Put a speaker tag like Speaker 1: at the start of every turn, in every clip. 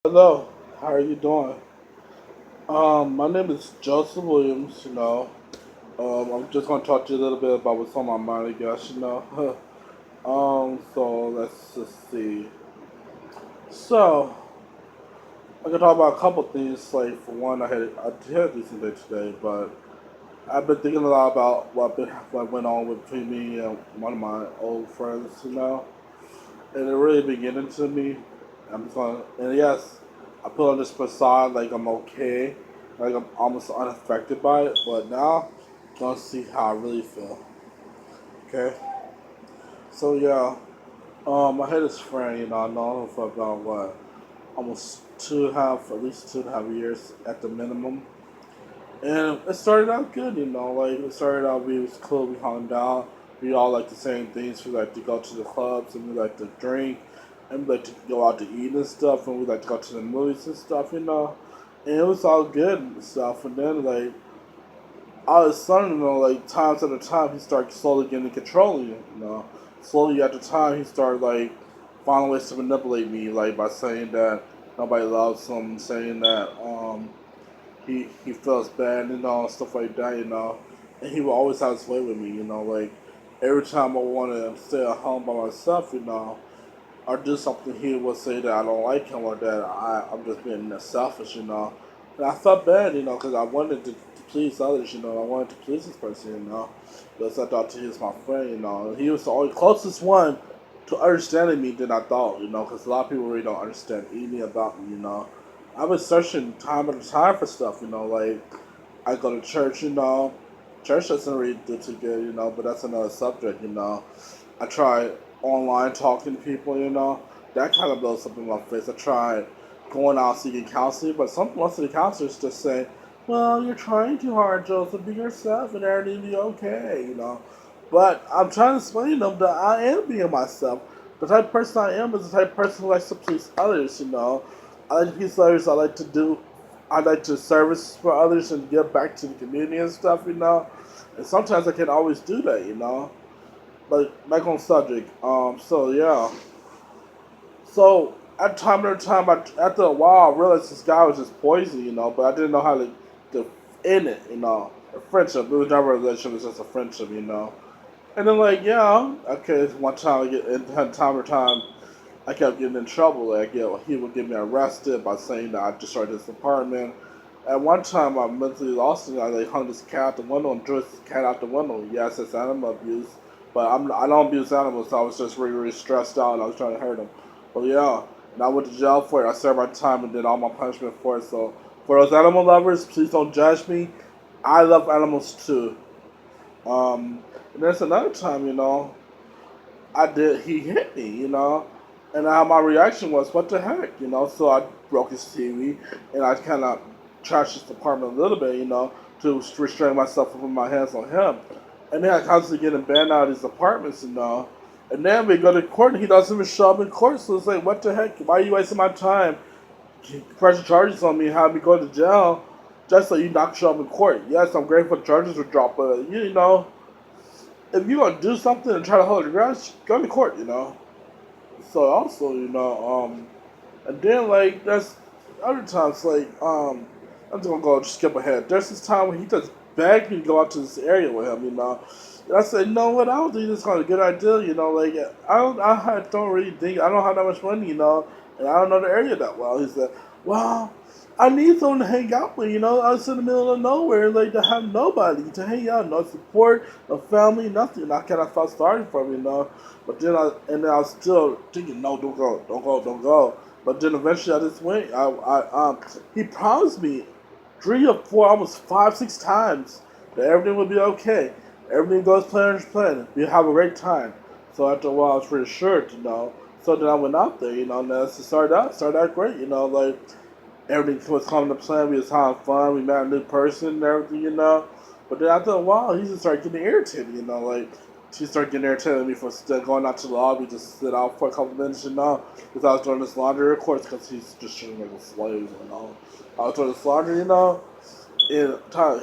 Speaker 1: Hello, how are you doing? My name is Joseph Williams, I'm just gonna talk to you a little bit about what's on my mind, I guess. So let's just see. So, I can talk about a couple things, like for one, I had a decent day today, but I've been thinking a lot about what went on between me and one of my old friends, and it really been getting to me. And yes, I put on this facade like I'm okay, like I'm almost unaffected by it, but now I'm gonna see how I really feel. Okay, so yeah, I had this friend, I know him for about what, almost at least 2.5 years at the minimum. And it started out good, like it started out, we was cool, we hung out, we all like the same things, we like to go to the clubs, and we like to drink, and we like to go out to eat and stuff, and we like to go to the movies and stuff. And it was all good and stuff, and then like, all of a sudden, like times at a time, he started slowly getting control of you. Slowly at the time, he started like finding ways to manipulate me, like by saying that nobody loves him, saying that he feels bad, stuff like that. And he will always have his way with me. Like every time I want to stay at home by myself, or do something, he would say that I don't like him or that I'm just being selfish. And I felt bad, because I wanted to please others. I wanted to please this person. Because I thought he was my friend. He was the only closest one to understanding me than I thought, because a lot of people really don't understand anything about me. I was searching time at a time for stuff, like I go to church. Church doesn't really do too good, but that's another subject. I tried online talking to people. That kind of blows up in my face. I tried going out seeking counseling, but most of the counselors just say, well, you're trying too hard, Joseph. Be yourself and everything will be okay. But I'm trying to explain to them that I am being myself. The type of person I am is the type of person who likes to please others. I like to please others. I like to service for others and give back to the community and stuff. And sometimes I can't always do that. But back on subject. So yeah. So at after a while, I realized this guy was just poison. But I didn't know how to end it. A friendship. It was never a relationship. It was just a friendship. And then like yeah, okay. One time I get in time to time, I kept getting in trouble. Like he would get me arrested by saying that I destroyed his apartment. At one time, I mentally lost it. I like hung this cat out the window and threw this cat out the window. Yes, it's animal abuse, but I don't abuse animals. So I was just really, really stressed out and I was trying to hurt him. But yeah, and I went to jail for it. I served my time and did all my punishment for it. So for those animal lovers, please don't judge me. I love animals too. And there's another time. He hit me. And how my reaction was, what the heck. So I broke his TV, and I kind of trashed his apartment a little bit, to restrain myself from putting my hands on him. And then I constantly getting banned out of his apartments. And then we go to court, and he doesn't even show up in court. So it's like, what the heck? Why are you wasting my time? Pressing charges on me, have me go to jail, just so you not show up in court. Yes, I'm grateful the charges were dropped, but if you're gonna do something and try to hold your ground, go to court. So also, and then like there's other times like I'm just gonna go skip ahead. There's this time when he just begged me to go out to this area with him. And I said, no, what I don't think this is a good idea. Like don't really think I don't have that much money, and I don't know the area that well. He said, well, I need someone to hang out with. I was in the middle of nowhere, like to have nobody to hang out, no support, no family, nothing. I kind of felt sorry for him. But then I was still thinking, no, don't go, don't go, don't go. But then eventually I just went. He promised me 3 or 4, almost 5, 6 times that everything would be okay. Everything goes plan as planned. We have a great time. So after a while, I was reassured. So then I went out there, and it started out great. Like everything was coming to plan. We was having fun. We met a new person and everything. But then after a while, he just started getting irritated. Like she started getting irritated at me for still going out to the lobby, just sit out for a couple minutes, because I was doing this laundry, of course, because he's just treating me like a slave. I was doing this laundry, and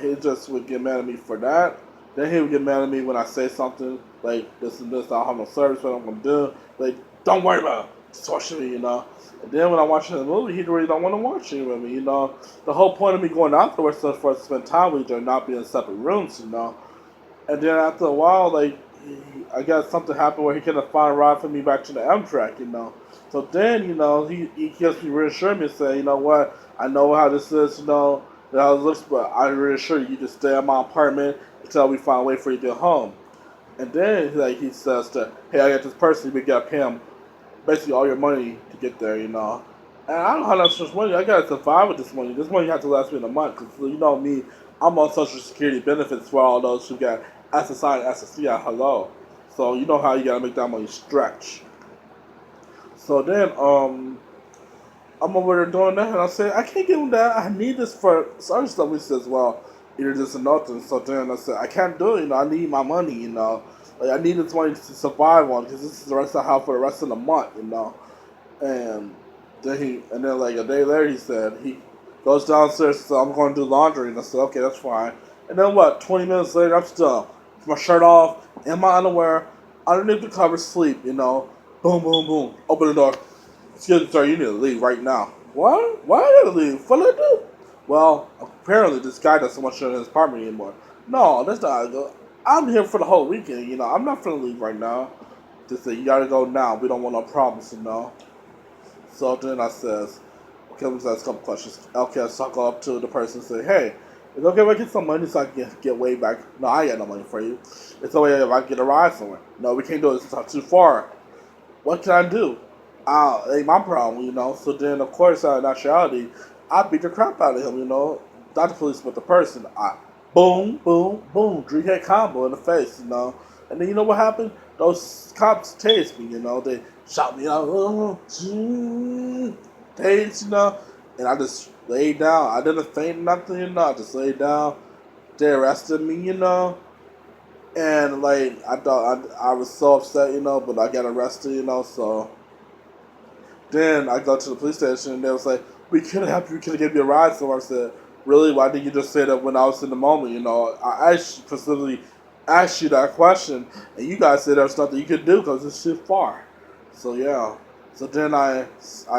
Speaker 1: he just would get mad at me for that. Then he would get mad at me when I say something like this and this. I don't have no service, what I'm gonna do. Like, don't worry about it. Just talk to me. And then when I watch the movie, he really don't want to watch it with me. The whole point of me going out there was for us to spend time with each other, not be in separate rooms. And then after a while, like, I guess something happened where he couldn't find a ride for me back to the Amtrak. So then, he keeps me reassuring me and say, you know what, I know how this is, how it looks, but I reassure you, you just stay in my apartment until we find a way for you to get home. And then, like, he says that, hey, I got this person, we got to pay him basically all your money to get there. And I don't have that much money. I gotta survive with this money. This money has to last me in a month. Cause you know me, I'm on Social Security benefits for all those who got SSI and SSC at hello. So you know how you gotta make that money stretch. So then, I'm over there doing that, and I said, I can't give him that. I need this for certain stuff. He says, well, either this or nothing. So then I said, I can't do it. I need my money. Like I need this money to survive on because this is the rest I have for the rest of the month. And then like a day later, he said he goes downstairs. So I'm going to do laundry, and I said, okay, that's fine. And then what? 20 minutes later, I'm still with my shirt off, in my underwear, underneath the covers, sleep. Boom, boom, boom. Open the door. Excuse me, sir. You need to leave right now. What? Why I gotta leave? What did I do? Well, apparently this guy doesn't want you in his apartment anymore. No, that's not how I go. I'm here for the whole weekend. I'm not gonna leave right now. Just say you gotta go now. We don't want no problems. So then I says, okay, let's ask a couple questions. Okay, so I go up to the person and say, hey, it's okay if I get some money so I can get way back. No, I ain't got no money for you. It's okay if I get a ride somewhere. No, we can't do it. It's not too far. What can I do? It ain't my problem. So then, of course, out of naturality, I beat the crap out of him. Not the police, but the person. I boom, boom, boom, 3 hit combo in the face. And then you know what happened? Those cops tased me. They shot me out, tased. And I just laid down. I didn't faint nothing. I just laid down. They arrested me. And like I thought, I was so upset. But I got arrested. So then I go to the police station and they was like, we could have helped you, we could have given you a ride. So I said, really? Why didn't you just say that when I was in the moment? I actually specifically asked you that question and you guys said there's nothing you could do because it's too far. So yeah. So then I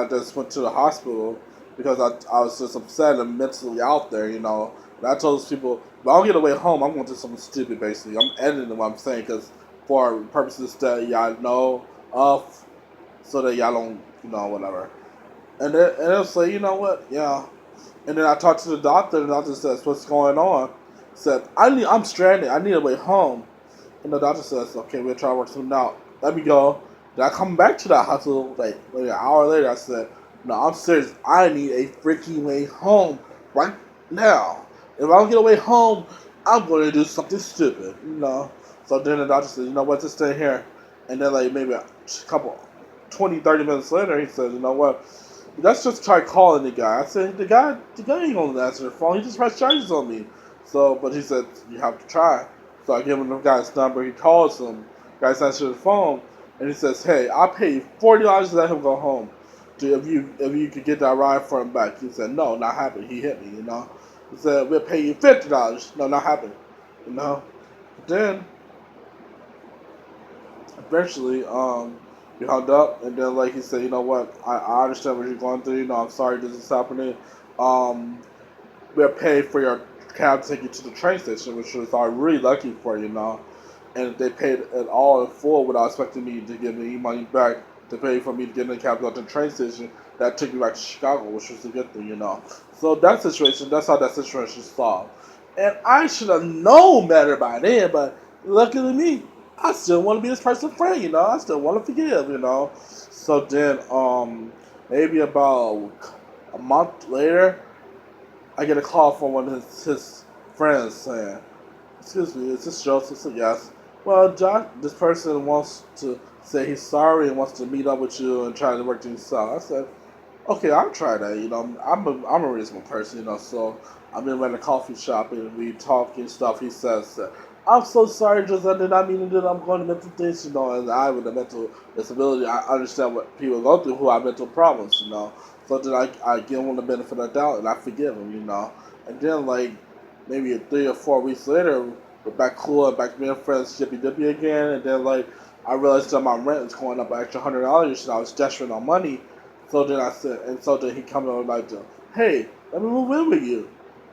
Speaker 1: just went to the hospital because I was just upset and mentally out there. And I told those people, if I don't get away home, I'm going to do something stupid basically. I'm editing what I'm saying because for purposes that y'all know of so that y'all don't, whatever. And it was like, you know what? Yeah. And then I talked to the doctor, and the doctor says, what's going on? Said, I'm stranded. I need a way home. And the doctor says, okay, we'll try to work something out. Let me go. Then I come back to the hospital, like an hour later, I said, no, I'm serious. I need a freaking way home right now. If I don't get a way home, I'm going to do something stupid. So then the doctor said, you know what, just stay here. And then like maybe a couple 20, 30 minutes later, he said, you know what, let's just try calling the guy. I said, the guy ain't gonna answer the phone. He just pressed charges on me. So, but he said, you have to try. So I give him the guy's number. He calls him. The guy's answering the phone. And he says, hey, I'll pay you $40 to let him go home. If you could get that ride for him back. He said, no, not happening. He hit me. He said, we'll pay you $50. No, not happening. But then, eventually, we hung up, and then like he said, you know what, I understand what you're going through. I'm sorry this is happening. We're paid for your cab to take you to the train station, which was really lucky for. And they paid it all in full without expecting me to give me money back to pay for me to get in the cab to the train station. That took me back to Chicago, which was a good thing. So that's how that situation solved. And I should have known better by then, but luckily me, I still want to be this person's friend. I still want to forgive. So then, maybe about a month later, I get a call from one of his friends saying, excuse me, is this Joseph? I said, yes. Well, Josh, this person wants to say he's sorry and wants to meet up with you and try to work things out. I said, okay, I'll try that. I'm a reasonable person. So I'm in at a coffee shop and we talk and stuff. He says, I'm so sorry, just I did not mean to do that. I'm going to mental things, and I with a mental disability, I understand what people go through who have mental problems. So then I give him the benefit of the doubt and I forgive him. And then like maybe 3 or 4 weeks later, we're back cool and back being friends, shippy dippy again. And then like I realized that my rent is going up by extra $100 and I was desperate on money So then I said, and so then he come over like, hey, let me move in with you.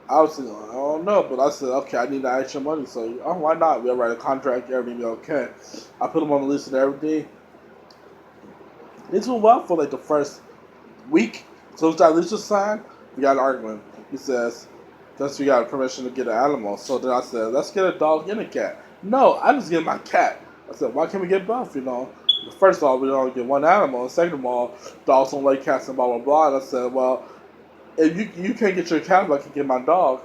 Speaker 1: I was like, I don't know, but I said, okay, I need the extra money, so why not? We'll write a contract, everything be okay. I put him on the list and everything. It's went well for like the first week. So as that lease was signed, we got an argument. He says, "Since we got permission to get an animal." So then I said, "Let's get a dog and a cat." No, I just get my cat. I said, "Why can't we get both?" First of all, we don't get one animal, and second of all, dogs don't like cats and blah blah blah. And I said, "Well, if you can't get your cat, but I can get my dog."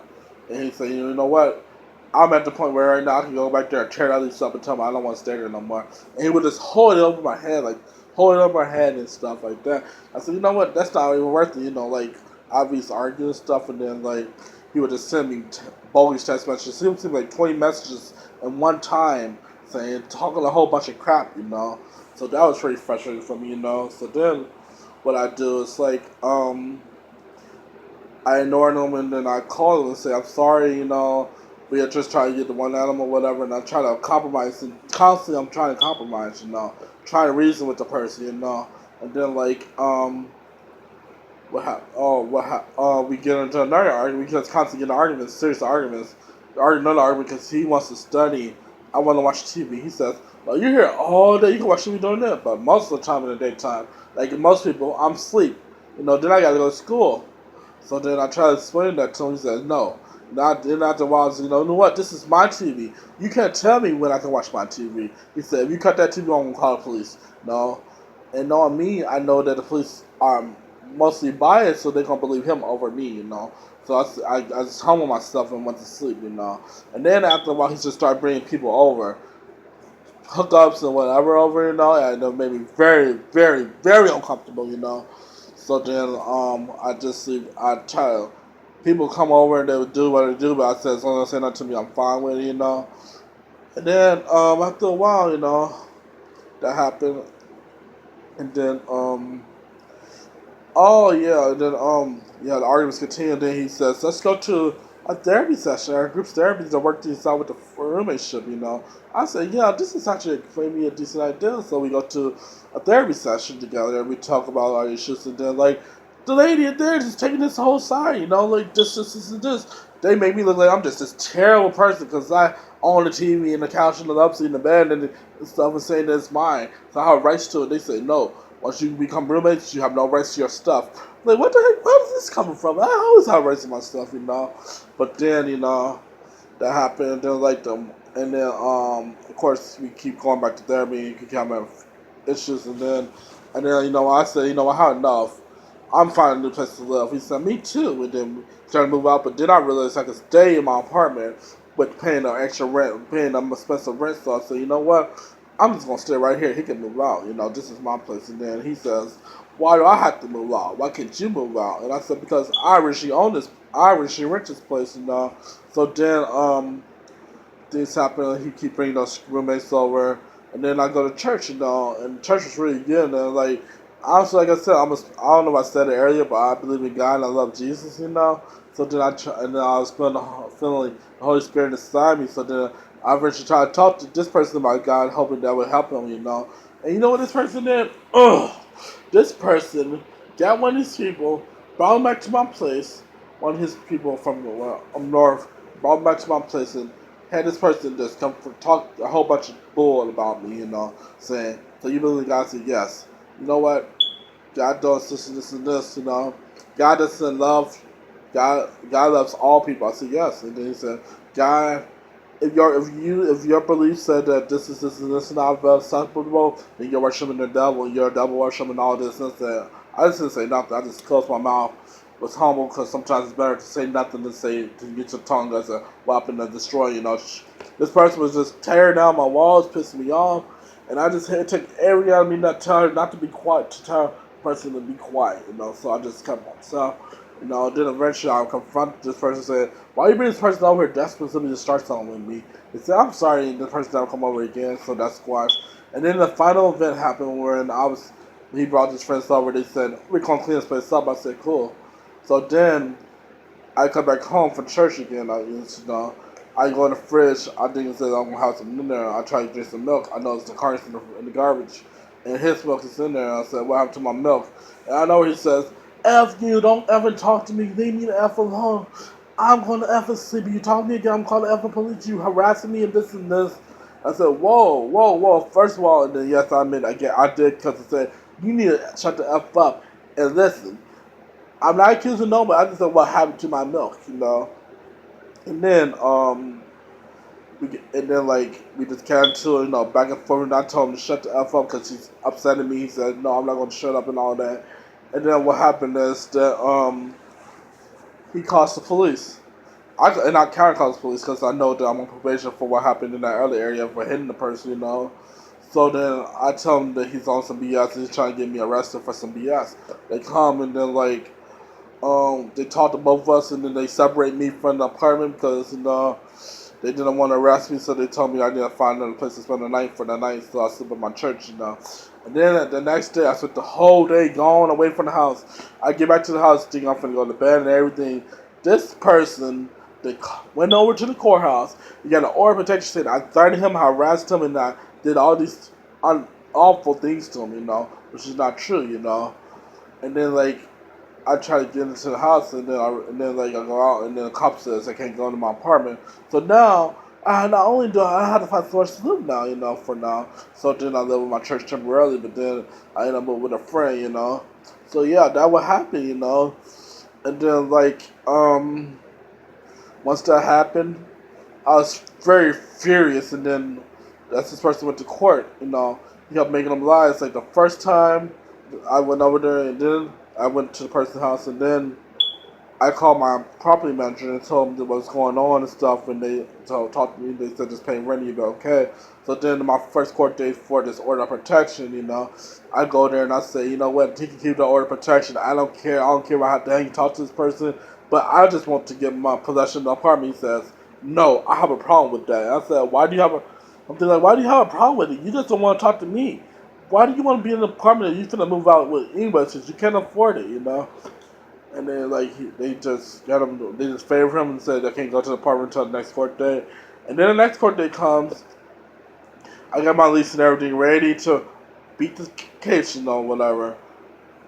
Speaker 1: And he said, "You know what? I'm at the point where right now I can go back there and tear that lease up and tell him I don't want to stay there no more." And he would just hold it over my head, like hold it over my head and stuff like that. I said, "You know what? That's not even worth it." Like obvious arguing and stuff, and then like he would just send me bogus text messages. He would send me like 20 messages in one time, saying talking a whole bunch of crap. So that was pretty frustrating for me. So then what I do is like I ignore them and then I call them and say, I'm sorry. We are just trying to get the one animal, whatever, and I try to compromise. And constantly, I'm trying to compromise. Trying to reason with the person. And then, like, we get into another argument. We just constantly get into arguments, serious arguments. Another argument because he wants to study. I want to watch TV. He says, well, you're here all day. You can watch TV doing that. But most of the time in the daytime, like most people, I'm asleep. Then I got to go to school. So then I try to explain that to him. He says, no. Then after a while, you know what? This is my TV. You can't tell me when I can watch my TV. He said, if you cut that TV on, I'm going to call the police. No. And knowing me, I know that the police are mostly biased, so they're going to believe him over me. So I just humbled myself and went to sleep. And then after a while, he just started bringing people over. Hookups and whatever over. And it made me very, very, very uncomfortable. So then I just sleep. I try to. People come over and they would do what they do, but I said, as long as they say nothing to me, I'm fine with it. And then after a while, that happened. And then oh yeah, and then the arguments continue. And then he says, "Let's go to a therapy session, our group therapy to work things out with the roommateship." I said, "Yeah, this is actually maybe a decent idea." So we go to a therapy session together, and we talk about our issues. And then like the lady in there just taking this whole side, like this and this. They make me look like I'm just this terrible person because I own the TV and the couch and the upseat and the bed and stuff and saying that it's mine. So I have rights to it. They say no. Once you become roommates, you have no rights to your stuff. Like, what the heck? Where is this coming from? I always have rights to my stuff. But then, that happened. And then, like, and then, of course, we keep going back to therapy. You keep having issues. And then, I said, I had enough. I'm finding a new place to live. He said, me too. And then we started to move out. But then I realized I could stay in my apartment with paying the extra rent, paying the expensive rent. So I said, you know what? I'm just gonna stay right here. He can move out. This is my place. And then he says, "Why do I have to move out? Why can't you move out?" And I said, "Because I originally own this. I originally rent this place." So then things happen. He keep bringing those roommates over, and then I go to church. And church was really good. And like honestly, like I said, I don't know if I said it earlier, but I believe in God and I love Jesus. So then and then I was feeling the Holy Spirit inside me. So then I eventually tried to talk to this person about God, hoping that would help him. And you know what this person did? Ugh. This person got one of these people, brought him back to my place. One of his people from north brought him back to my place and had this person just come for talk a whole bunch of bull about me. Saying, "So you believe in God?" I said, "Yes." You know what? God does this and this and this. God doesn't love. God loves all people. I said yes, and then he said, God, if your belief said that this and this not acceptable, then you're worshiping the devil. You're a devil worshiping all this and that. I just didn't say nothing. I just closed my mouth. Was humble because sometimes it's better to say nothing than to get your tongue as a weapon to destroy. This person was just tearing down my walls, pissing me off, and I just had to take every out of me not tell her not to be quiet, to tell the person to be quiet. So I just kept myself. Then eventually I confronted this person and said, "Why you bring this person over here desperate to start something with me?" He said, "I'm sorry," and this person never come over again, so that's squashed. And then the final event happened when he brought his friends over, they said, "We're gonna clean this place up." I said, "Cool." So then I come back home from church again. I go in the fridge. I think it says I'm gonna have some in there. I try to drink some milk. I notice the cartons in the garbage. and his milk is in there. And I said, what happened to my milk? And I know he says, F you, don't ever talk to me, leave me the F alone. I'm going to F and sleep. You talk to me again, I'm calling the F and police. You harassing me and this and this. I said, whoa, whoa, whoa. First of all, and then yes, I admit, again, I did because I said, you need to shut the F up and listen. I'm not accusing nobody. I just said what happened to my milk, you know. And then, we just carried to, back and forth. And I told him to shut the F up because he's upsetting me. He said, no, I'm not going to shut up and all that. And then what happened is that he calls the police. I can't call the police because I know that I'm on probation for what happened in that other area for hitting the person, you know. So then I tell him that he's on some BS and he's trying to get me arrested for some BS. They come and then they talk to both of us and then they separate me from the apartment because they didn't want to arrest me, so they told me I need to find another place to spend the night for the night, so I sleep at my church, you know. And then the next day, I spent the whole day gone away from the house. I get back to the house thinking I'm finna go to bed and everything. This person, they went over to the courthouse. He got an order of protection saying I threatened him, I harassed him, and I did all these awful things to him, you know, which is not true, you know. And then I try to get into the house, and then I go out, and then the cop says I can't go into my apartment. So now I not only do I have to find somewhere to live now, you know, for now. So then I live with my church temporarily, but then I end up with a friend, you know. So yeah, that would happen, you know. And then once that happened, I was very furious, and then that's this person went to court, you know. He kept making them lies. Like the first time I went over there, and then I went to the person's house, and then I called my property manager and told them what was going on and stuff, and they talked to me. They said just paying rent, you'll be okay. So then my first court date for this order of protection, you know, I go there and I say, you know what, he can keep the order of protection. I don't care. I don't care if I have to hang and talk to this person, but I just want to get my possession of the apartment. He says, no, I have a problem with that. And I said, why do you have a? I'm thinking like, why do you have a problem with it? You just don't want to talk to me. Why do you want to be in an apartment that you're gonna move out with anybody since you can't afford it, you know? And then they just got him. They just favored him and said I can't go to the apartment until the next court day. And then the next court day comes. I got my lease and everything ready to beat the case, you know, whatever.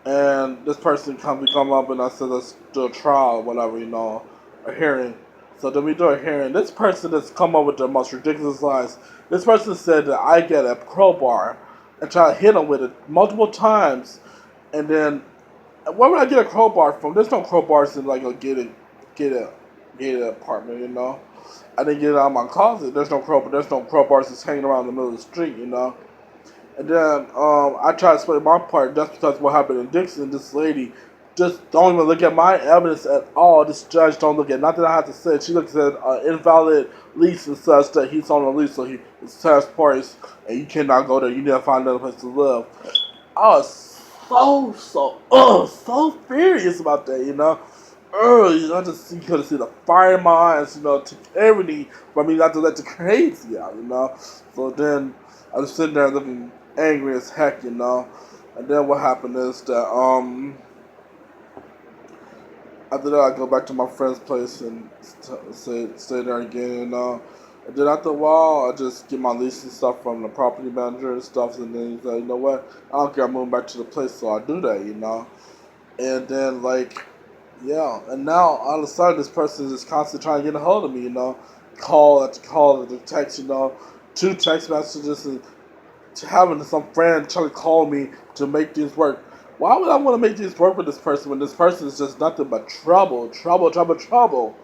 Speaker 1: And this person we come up and I said let's do a trial, whatever, you know, a hearing. So then we do a hearing. This person has come up with the most ridiculous lies. This person said that I get a crowbar and try to hit him with it multiple times, and then where would I get a crowbar from? There's no crowbars in like a gated apartment, you know. I didn't get it out of my closet. There's no crowbar. There's no crowbars just hanging around the middle of the street, you know. And then I tried to explain my part just because what happened in Dixon. This lady just don't even look at my evidence at all. This judge don't look at nothing I have to say. She looks at invalid lease and says that he's on a lease, so it's tax parties, and you cannot go there. You need to find another place to live. I was so furious about that, you know. You know, you could have seen the fire in my eyes, you know, took everything for me not to let the crazy out, you know. So then I was sitting there looking angry as heck, you know. And then what happened is that after that I go back to my friend's place and stay there again, you know. And then after a while, I just get my lease and stuff from the property manager and stuff, and then he's like, you know what, I don't care, I'm moving back to the place, so I do that, you know. And then, yeah, and now, all of a sudden, this person is constantly trying to get a hold of me, you know. Call after call after text, you know. 2 text messages and having some friend try to call me to make things work. Why would I want to make things work with this person when this person is just nothing but trouble, trouble, trouble, trouble?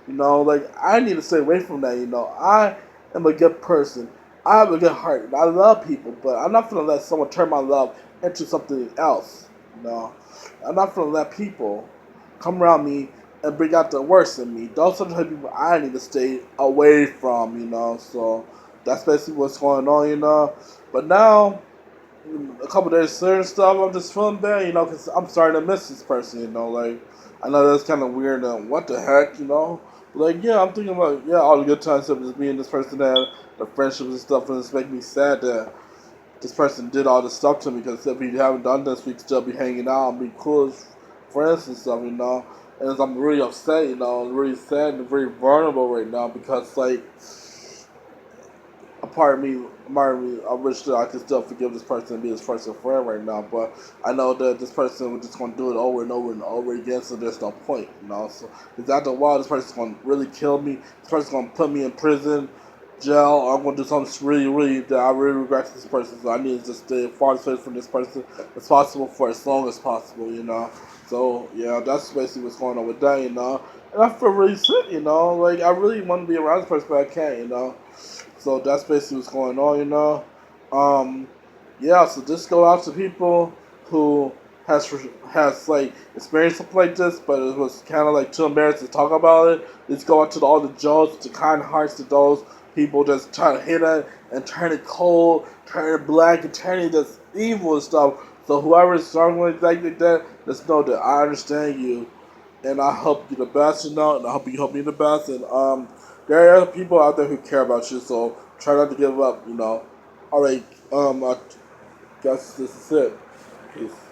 Speaker 1: You know, I need to stay away from that, you know. I am a good person. I have a good heart. And I love people, but I'm not going to let someone turn my love into something else, you know. I'm not going to let people come around me and bring out the worst in me. Those are the type of people I need to stay away from, you know. So that's basically what's going on, you know. But now, a couple days later and stuff, I'm just feeling bad, you know, because I'm starting to miss this person, you know. I know that's kind of weird, and what the heck, you know. Yeah, I'm thinking about, yeah, all the good times of just being this person that the friendships and stuff, and it's making me sad that this person did all this stuff to me, because if we haven't done this, we'd still be hanging out and be cool as friends and stuff, you know. And I'm really upset, you know, I'm really sad and very vulnerable right now, because, part of me, I wish that I could still forgive this person and be this person's friend right now. But I know that this person was just gonna do it over and over and over again. So there's no point, you know. So it's after a while, this person's gonna really kill me. This person's gonna put me in prison, jail. Or I'm gonna do something really, really that I really regret to this person. So I need to just stay far away from this person as possible for as long as possible, you know. So yeah, that's basically what's going on with that, you know. And I feel really sick, you know. Like I really want to be around this person, but I can't, you know. So that's basically what's going on, you know. Um, yeah. So just go out to people who has has like experienced something like this, but it was kind of like too embarrassed to talk about it. Just go out to all the jokes, the kind hearts to those people just try to hit it and turn it cold, turn it black, and turn it just evil and stuff. So whoever is struggling like that, just know that I understand you and I hope you the best, you know, and I hope you help me the best. And there are people out there who care about you, so try not to give up, you know. All right, I guess this is it. Peace.